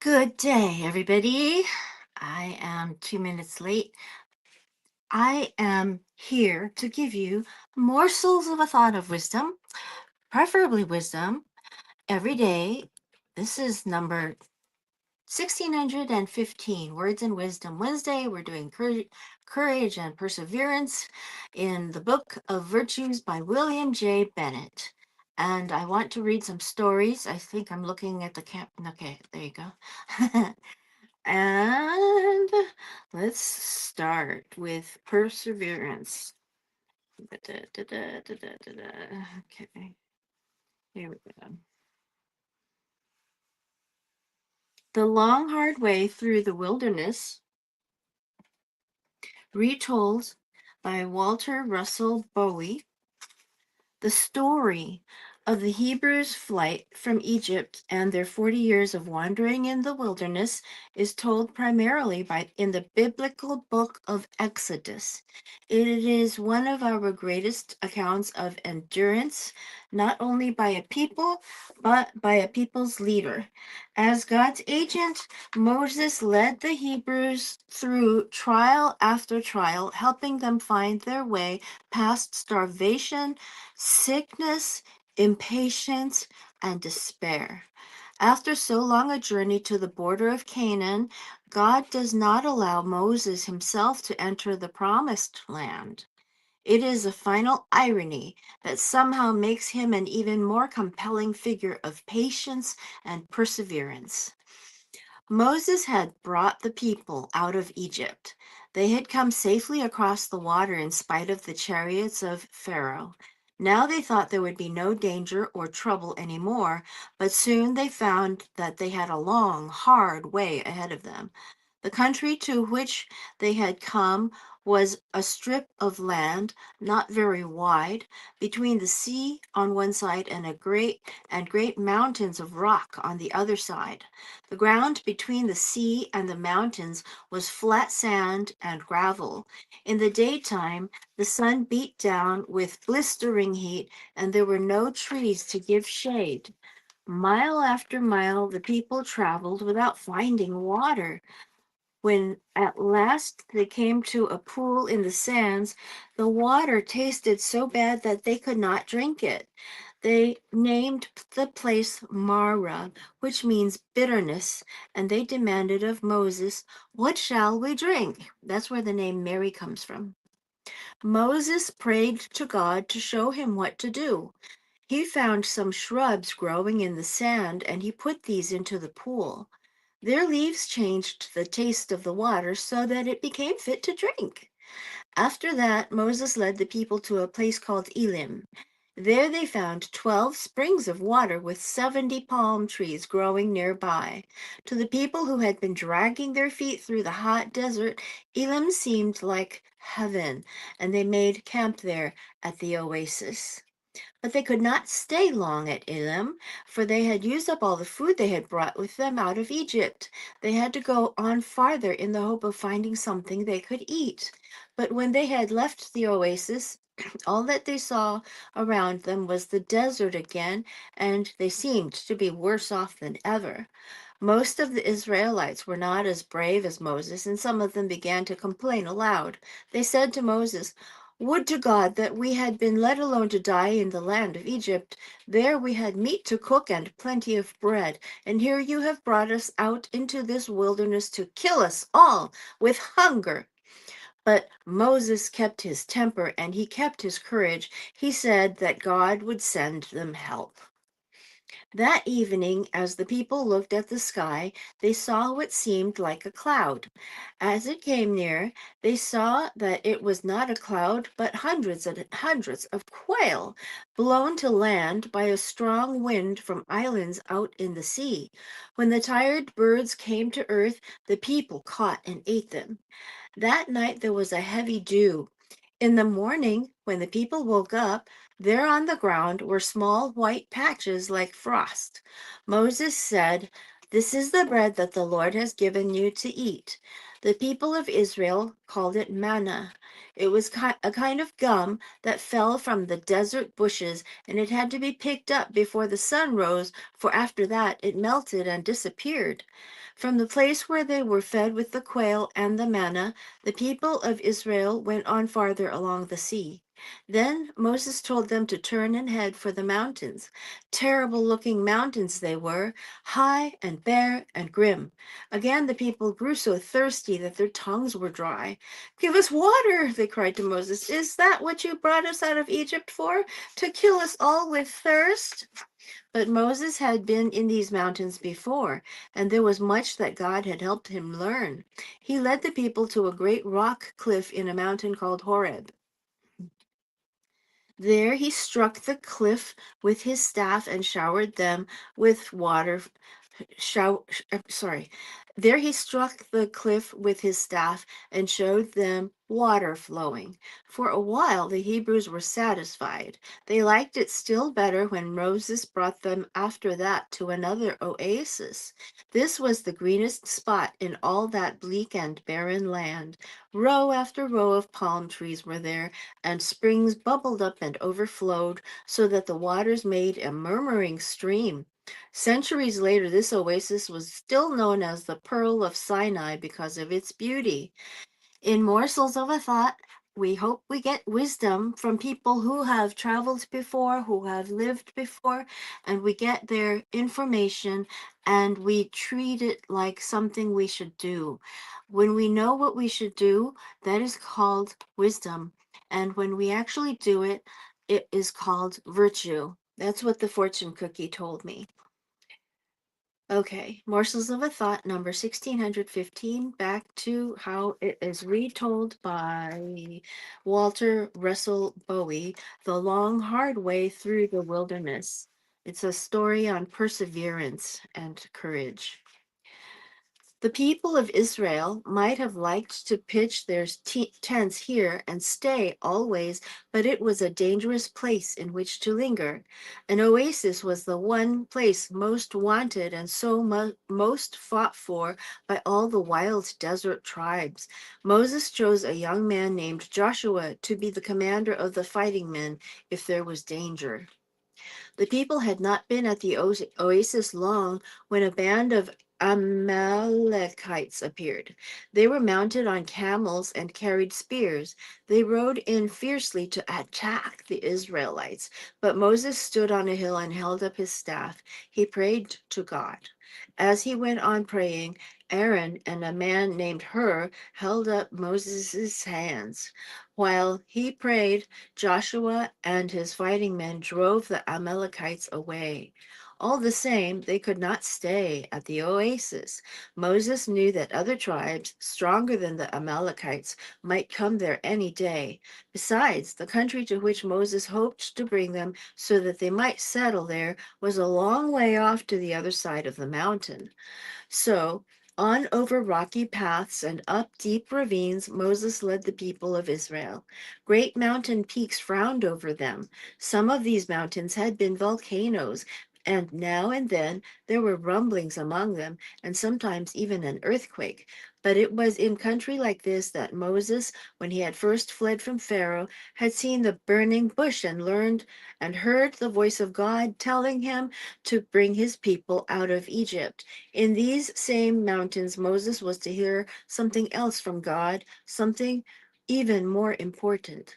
Good day, everybody. I am 2 minutes late. I am here to give you morsels of a thought of wisdom, preferably wisdom, every day. This is number 1615, Words and Wisdom Wednesday. We're doing courage and perseverance in the Book of Virtues by William J. Bennett. And I want to read some stories. I think I'm looking at the camp. Okay, there you go. And let's start with perseverance. Okay, here we go. The Long Hard Way Through the Wilderness, retold by Walter Russell Bowie. The story of the Hebrews' flight from Egypt and their 40 years of wandering in the wilderness is told primarily in the biblical book of Exodus. It is one of our greatest accounts of endurance, not only by a people, but by a people's leader. As God's agent, Moses led the Hebrews through trial after trial, helping them find their way past starvation, sickness, impatience, and despair. After so long a journey to the border of Canaan, God does not allow Moses himself to enter the promised land. It is a final irony that somehow makes him an even more compelling figure of patience and perseverance. Moses had brought the people out of Egypt. They had come safely across the water in spite of the chariots of Pharaoh. Now they thought there would be no danger or trouble anymore, but soon they found that they had a long, hard way ahead of them. The country to which they had come was a strip of land, not very wide, between the sea on one side and great mountains of rock on the other side. The ground between the sea and the mountains was flat sand and gravel. In the daytime, the sun beat down with blistering heat, and there were no trees to give shade. Mile after mile, the people traveled without finding water. When at last they came to a pool in the sands, the water tasted so bad that they could not drink it. They named the place Mara, which means bitterness, and they demanded of Moses, "What shall we drink?" That's where the name Mary comes from. Moses prayed to God to show him what to do. He found some shrubs growing in the sand, and he put these into the pool. Their leaves changed the taste of the water so that it became fit to drink. After that, Moses led the people to a place called Elim. There they found 12 springs of water with 70 palm trees growing nearby. To the people who had been dragging their feet through the hot desert, Elim seemed like heaven, and they made camp there at the oasis. But they could not stay long at Elim, for they had used up all the food they had brought with them out of Egypt. They had to go on farther in the hope of finding something they could eat. But when they had left the oasis, all that they saw around them was the desert again, and they seemed to be worse off than ever. Most of the Israelites were not as brave as Moses, and some of them began to complain aloud. They said to Moses, "Would to God that we had been let alone to die in the land of Egypt. There we had meat to cook and plenty of bread, and here you have brought us out into this wilderness to kill us all with hunger." But Moses kept his temper and he kept his courage. He said that God would send them help. That evening, as the people looked at the sky, they saw what seemed like a cloud. As it came near, they saw that it was not a cloud, but hundreds and hundreds of quail, blown to land by a strong wind from islands out in the sea. When the tired birds came to earth, the people caught and ate them. That night there was a heavy dew. In the morning, when the people woke up, there on the ground were small white patches like frost. Moses said, "This is the bread that the Lord has given you to eat." The people of Israel called it manna. It was a kind of gum that fell from the desert bushes, and it had to be picked up before the sun rose, for after that it melted and disappeared. From the place where they were fed with the quail and the manna, the people of Israel went on farther along the sea. Then Moses told them to turn and head for the mountains. Terrible looking mountains they were, high and bare and grim. Again, the people grew so thirsty that their tongues were dry. Give us water, they cried to Moses. Is that what you brought us out of Egypt for? To kill us all with thirst? But Moses had been in these mountains before, and there was much that God had helped him learn. He led the people to a great rock cliff in a mountain called Horeb. There he struck the cliff with his staff and showered them with water. Sorry. There he struck the cliff with his staff and showed them water flowing. For a while the Hebrews were satisfied. They liked it still better when Moses brought them after that to another oasis. This was the greenest spot in all that bleak and barren land. Row after row of palm trees were there, and springs bubbled up and overflowed, so that the waters made a murmuring stream. Centuries later, this oasis was still known as the Pearl of Sinai because of its beauty. In Morsels of a Thought, we hope we get wisdom from people who have traveled before, who have lived before, and we get their information and we treat it like something we should do. When we know what we should do, that is called wisdom. And when we actually do it, it is called virtue. That's what the fortune cookie told me. Okay, Morsels of a Thought, number 1615, back to how it is retold by Walter Russell Bowie, The Long Hard Way Through the Wilderness. It's a story on perseverance and courage. The people of Israel might have liked to pitch their tents here and stay always, but it was a dangerous place in which to linger. An oasis was the one place most wanted and so most fought for by all the wild desert tribes. Moses chose a young man named Joshua to be the commander of the fighting men if there was danger. The people had not been at the oasis long when a band of Amalekites appeared. They were mounted on camels and carried spears. They rode in fiercely to attack the Israelites. But Moses stood on a hill and held up his staff. He prayed to God. As he went on praying, Aaron and a man named Hur held up Moses' hands. While he prayed, Joshua and his fighting men drove the Amalekites away. All the same, they could not stay at the oasis. Moses knew that other tribes, stronger than the Amalekites, might come there any day. Besides, the country to which Moses hoped to bring them so that they might settle there was a long way off to the other side of the mountain. So, on over rocky paths and up deep ravines, Moses led the people of Israel. Great mountain peaks frowned over them. Some of these mountains had been volcanoes, and now and then there were rumblings among them, and sometimes even an earthquake. But it was in country like this that Moses, when he had first fled from Pharaoh, had seen the burning bush and learned and heard the voice of God telling him to bring his people out of Egypt. In these same mountains, Moses was to hear something else from God, something even more important.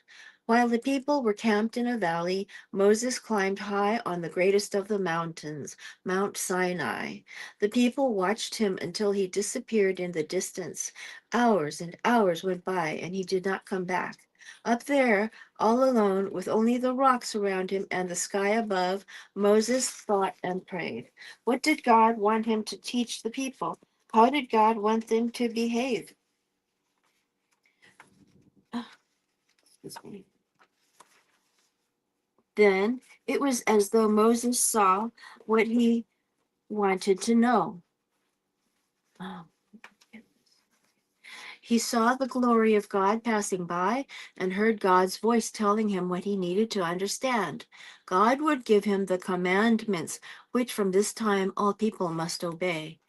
While the people were camped in a valley, Moses climbed high on the greatest of the mountains, Mount Sinai. The people watched him until he disappeared in the distance. Hours and hours went by, and he did not come back. Up there, all alone, with only the rocks around him and the sky above, Moses thought and prayed. What did God want him to teach the people? How did God want them to behave? Excuse me. Then it was as though Moses saw what he wanted to know. Oh. He saw the glory of God passing by and heard God's voice telling him what he needed to understand. God would give him the commandments, which from this time all people must obey.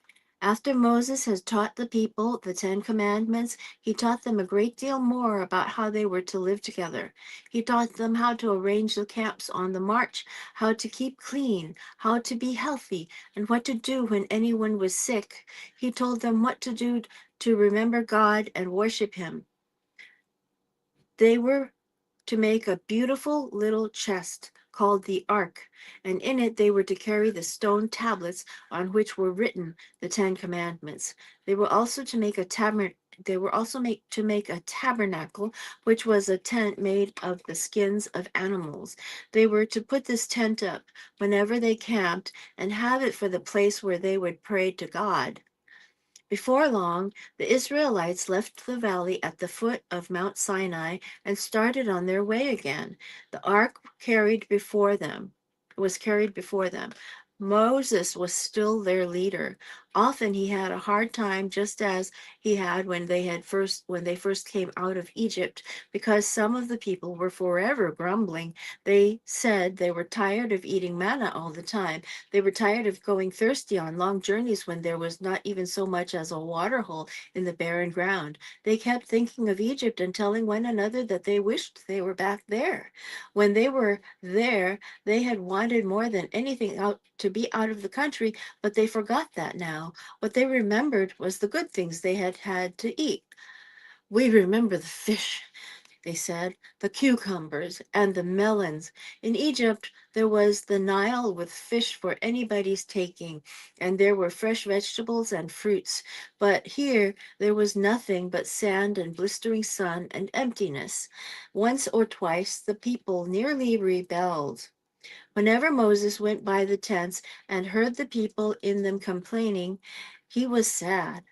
After Moses had taught the people the Ten Commandments, he taught them a great deal more about how they were to live together. He taught them how to arrange the camps on the march, how to keep clean, how to be healthy, and what to do when anyone was sick. He told them what to do to remember God and worship Him. They were to make a beautiful little chest called the ark, and in it they were to carry the stone tablets on which were written the Ten Commandments. They were also to make a tabernacle, which was a tent made of the skins of animals. They were to put this tent up whenever they camped and have it for the place where they would pray to God. Before long, the Israelites left the valley at the foot of Mount Sinai and started on their way again. The ark was carried before them. Moses was still their leader. Often he had a hard time, just as he had when they first came out of Egypt, because some of the people were forever grumbling. They said they were tired of eating manna all the time. They were tired of going thirsty on long journeys when there was not even so much as a water hole in the barren ground. They kept thinking of Egypt and telling one another that they wished they were back there. When they were there, they had wanted more than anything out to be out of the country, but they forgot that now. What they remembered was the good things they had had to eat. We remember the fish, they said, the cucumbers and the melons. In Egypt, there was the Nile with fish for anybody's taking, and there were fresh vegetables and fruits. But here, there was nothing but sand and blistering sun and emptiness. Once or twice, the people nearly rebelled. Whenever Moses went by the tents and heard the people in them complaining, he was sad,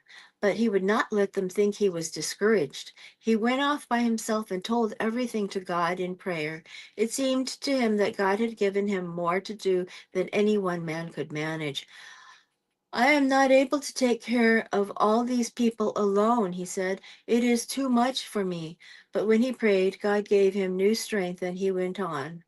but he would not let them think he was discouraged. He went off by himself and told everything to God in prayer. It seemed to him that God had given him more to do than any one man could manage. I am not able to take care of all these people alone, he said. It is too much for me. But when he prayed, God gave him new strength and he went on.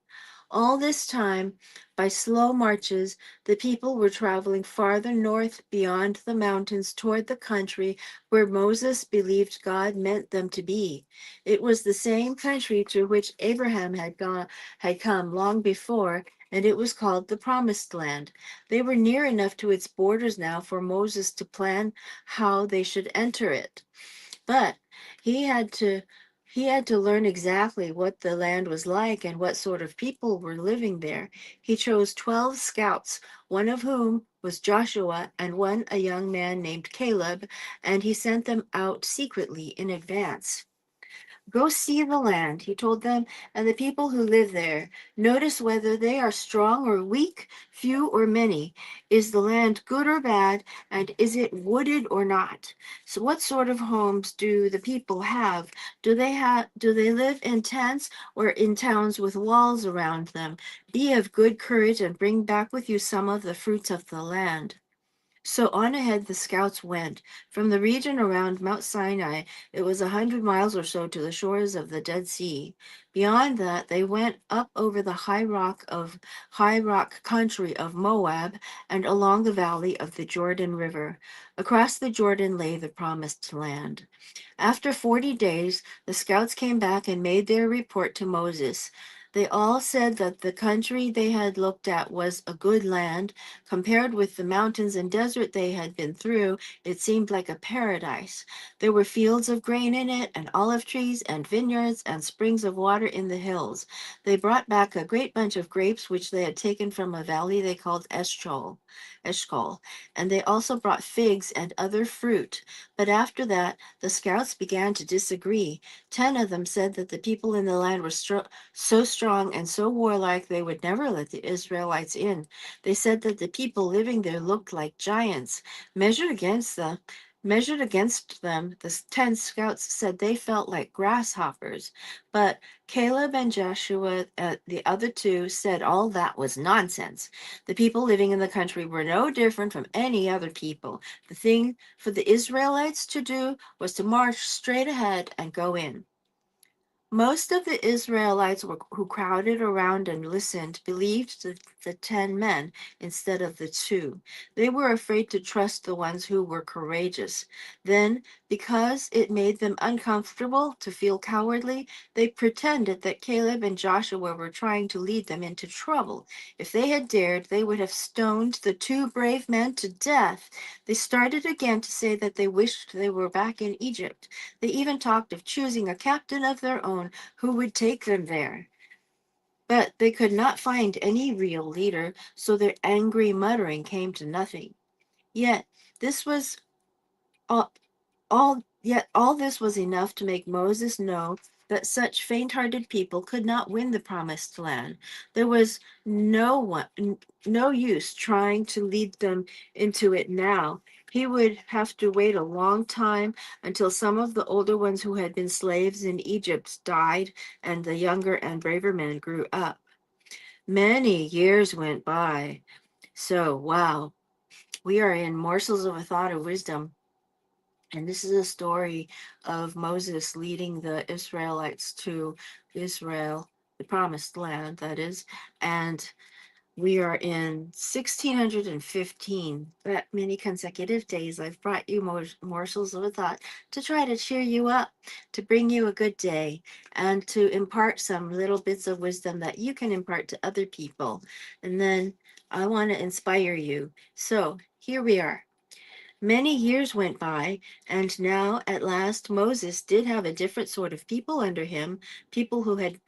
All this time, by slow marches, the people were traveling farther north beyond the mountains toward the country where Moses believed God meant them to be. It was the same country to which Abraham had come long before, and it was called the Promised Land. They were near enough to its borders now for Moses to plan how they should enter it. But he had to he had to learn exactly what the land was like and what sort of people were living there. He chose 12 scouts, one of whom was Joshua and one a young man named Caleb, and he sent them out secretly in advance. Go see the land, he told them, and the people who live there. Notice whether they are strong or weak, few or many. Is the land good or bad, and is it wooded or not? So what sort of homes do the people have? Do they live in tents or in towns with walls around them? Be of good courage and bring back with you some of the fruits of the land. So on ahead the scouts went. From the region around Mount Sinai, it was 100 miles or so to the shores of the Dead Sea. Beyond that, they went up over the high rock country of Moab and along the valley of the Jordan River. Across the Jordan lay the promised land. After 40 days, the scouts came back and made their report to Moses. They all said that the country they had looked at was a good land. Compared with the mountains and desert they had been through, it seemed like a paradise. There were fields of grain in it, and olive trees, and vineyards, and springs of water in the hills. They brought back a great bunch of grapes which they had taken from a valley they called Eshcol, and they also brought figs and other fruit. But after that, the scouts began to disagree. 10 of them said that the people in the land were so strong and so warlike they would never let the Israelites in. They said that the people living there looked like giants. Measured against them, the 10 scouts said they felt like grasshoppers. But Caleb and Joshua, the other two, said all that was nonsense. The people living in the country were no different from any other people. The thing for the Israelites to do was to march straight ahead and go in. Most of the Israelites who crowded around and listened believed the 10 men instead of the two. They were afraid to trust the ones who were courageous. Then, because it made them uncomfortable to feel cowardly, they pretended that Caleb and Joshua were trying to lead them into trouble. If they had dared, they would have stoned the two brave men to death. They started again to say that they wished they were back in Egypt. They even talked of choosing a captain of their own who would take them there. But they could not find any real leader, so their angry muttering came to nothing. Yet this was all, all this was enough to make Moses know that such faint-hearted people could not win the promised land. There was no use trying to lead them into it now. He would have to wait a long time until some of the older ones who had been slaves in Egypt died and the younger and braver men grew up. Many years went by. So, wow, we are in Morsels of a Thought of Wisdom. And this is a story of Moses leading the Israelites to Israel, the promised land, that is. And we are in 1615. That many consecutive days, I've brought you morsels of a thought to try to cheer you up, to bring you a good day, and to impart some little bits of wisdom that you can impart to other people. And then I want to inspire you. So here we are. Many years went by, and now at last Moses did have a different sort of people under him, people who had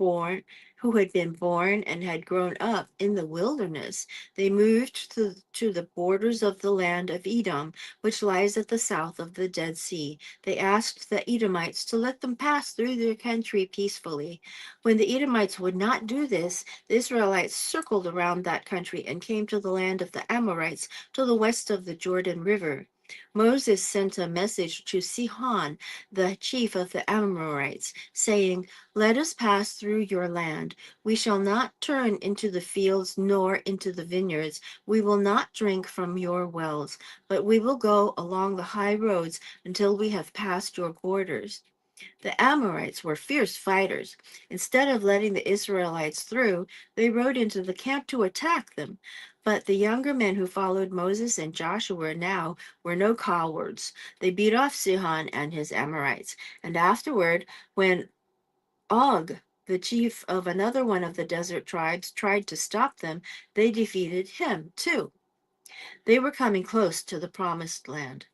been born and had grown up in the wilderness. They moved to the borders of the land of Edom, which lies at the south of the Dead Sea. They asked the Edomites to let them pass through their country peacefully. When the Edomites would not do this, the Israelites circled around that country and came to the land of the Amorites to the west of the Jordan River. Moses sent a message to Sihon, the chief of the Amorites, saying, "Let us pass through your land. We shall not turn into the fields nor into the vineyards. We will not drink from your wells, but we will go along the high roads until we have passed your borders." The Amorites were fierce fighters. Instead of letting the Israelites through, they rode into the camp to attack them. But the younger men who followed Moses and Joshua now were no cowards. They beat off Sihon and his Amorites. And afterward, when Og, the chief of another one of the desert tribes, tried to stop them, they defeated him too. They were coming close to the promised land.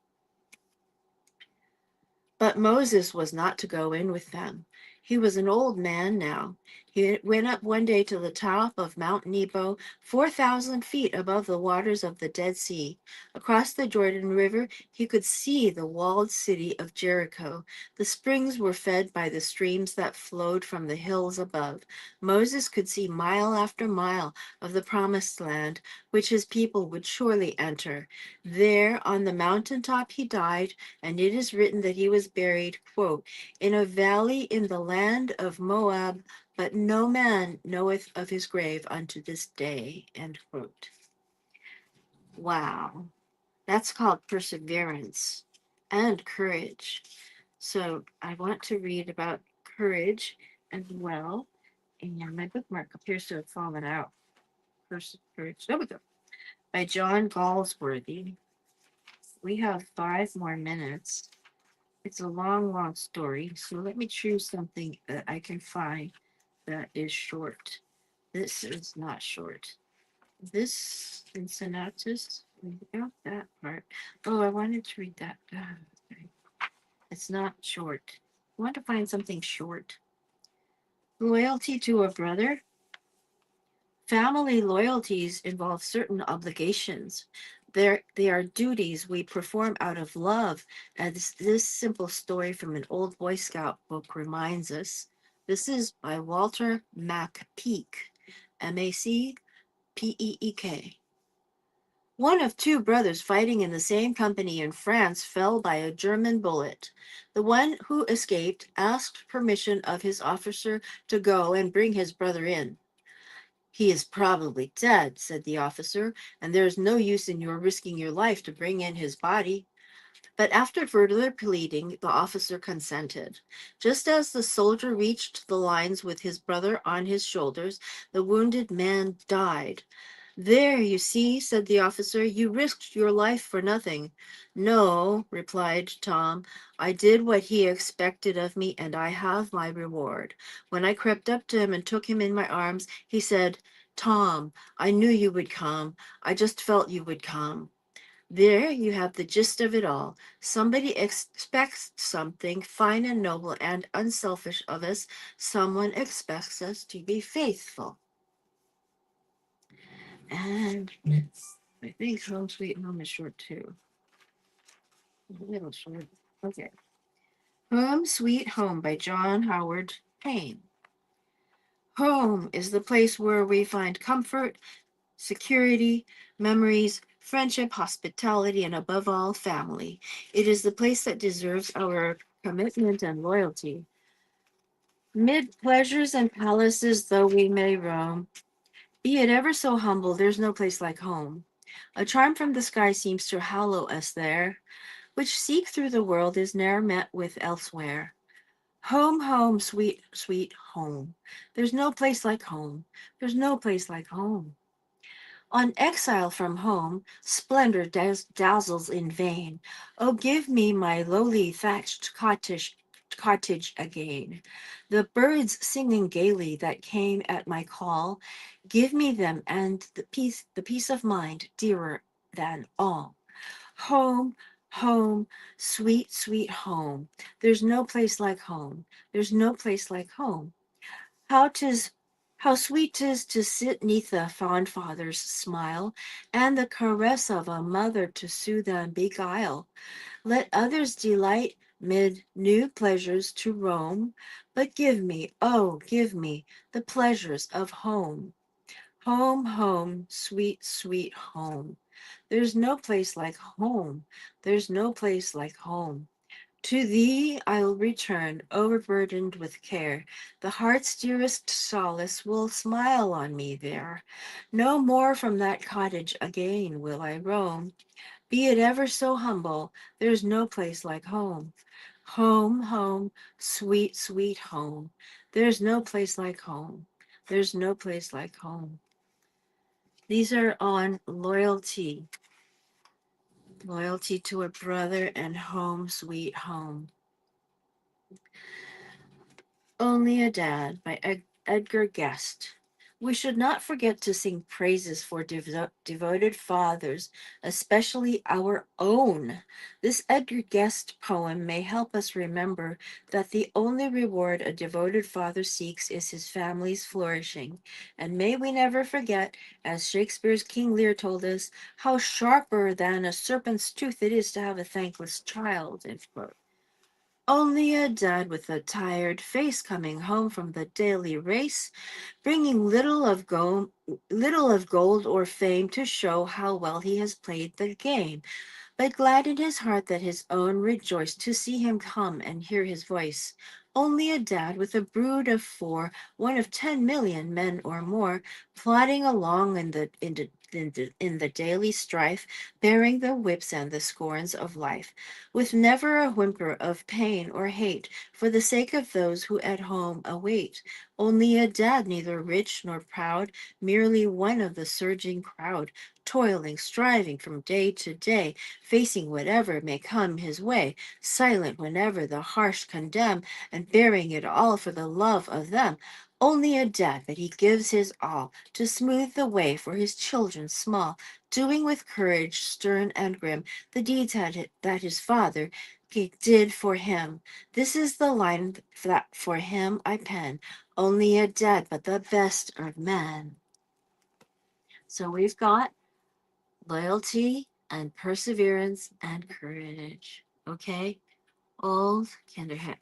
But Moses was not to go in with them. He was an old man now. He went up one day to the top of Mount Nebo, 4,000 feet above the waters of the Dead Sea. Across the Jordan River, he could see the walled city of Jericho. The springs were fed by the streams that flowed from the hills above. Moses could see mile after mile of the promised land, which his people would surely enter. There, on the mountaintop, he died, and it is written that he was buried, quote, in a valley in the land of Moab, but no man knoweth of his grave unto this day, end quote. Wow, that's called perseverance and courage. So I want to read about courage as well. And my bookmark appears to have fallen out. Courage. There we go. By John Galsworthy. We have 5 more minutes. It's a long, long story. So let me choose something that I can find that is short. This is not short. This in synopsis, we got that part. Oh, I wanted to read that. Okay. It's not short. I want to find something short. Loyalty to a brother. Family loyalties involve certain obligations. They are duties we perform out of love, as this simple story from an old Boy Scout book reminds us. This is by Walter Macpeak, Macpeek. One of two brothers fighting in the same company in France fell by a German bullet. The one who escaped asked permission of his officer to go and bring his brother in. "He is probably dead," said the officer, "and there is no use in your risking your life to bring in his body." But after further pleading, the officer consented. Just as the soldier reached the lines with his brother on his shoulders, the wounded man died. There, you see, said the officer, you risked your life for nothing. No, replied Tom, I did what he expected of me, and I have my reward. When I crept up to him and took him in my arms, he said, Tom, I knew you would come. I just felt you would come. There you have the gist of it all. Somebody expects something fine and noble and unselfish of us. Someone expects us to be faithful. And I think Home Sweet Home is short too. A little short. Okay. Home Sweet Home by John Howard Payne. Home is the place where we find comfort, security, memories, friendship, hospitality, and above all, family. It is the place that deserves our commitment and loyalty. Mid pleasures and palaces though we may roam, be it ever so humble, there's no place like home. A charm from the sky seems to hallow us there, which seek through the world is ne'er met with elsewhere. Home, home, sweet, sweet home. There's no place like home. There's no place like home. On exile from home, splendor dazzles in vain. Oh, give me my lowly thatched cottage again. The birds singing gaily that came at my call, give me them and the peace of mind dearer than all. Home, home, sweet, sweet home. There's no place like home. There's no place like home. How 'tis how sweet 'tis to sit neath a fond father's smile, and the caress of a mother to soothe and beguile. Let others delight mid new pleasures to roam, but give me, oh, give me the pleasures of home. Home, home, sweet, sweet home. There's no place like home. There's no place like home. To thee I'll return, overburdened with care. The heart's dearest solace will smile on me there. No more from that cottage again will I roam. Be it ever so humble, there's no place like home. Home, home, sweet, sweet home. There's no place like home. There's no place like home. These are on loyalty. Loyalty to a brother and home, sweet home. Only a Dad by Edgar Guest. We should not forget to sing praises for devoted fathers, especially our own. This Edgar Guest poem may help us remember that the only reward a devoted father seeks is his family's flourishing. And may we never forget, as Shakespeare's King Lear told us, how sharper than a serpent's tooth it is to have a thankless child. End quote. Only a dad with a tired face coming home from the daily race, bringing little of gold or fame to show how well he has played the game, but glad in his heart that his own rejoiced to see him come and hear his voice. Only a dad with a brood of four, one of 10 million men or more, plodding along in the daily strife, bearing the whips and the scorns of life, with never a whimper of pain or hate, for the sake of those who at home await. Only a dad, neither rich nor proud, merely one of the surging crowd, toiling, striving from day to day, facing whatever may come his way, silent whenever the harsh condemn, and bearing it all for the love of them. Only a dad, but he gives his all to smooth the way for his children small, doing with courage stern and grim the deeds that his father did for him. This is the line that for him I pen. Only a dad, but the best of men. So we've got loyalty and perseverance and courage. Okay? Old Kinderhead.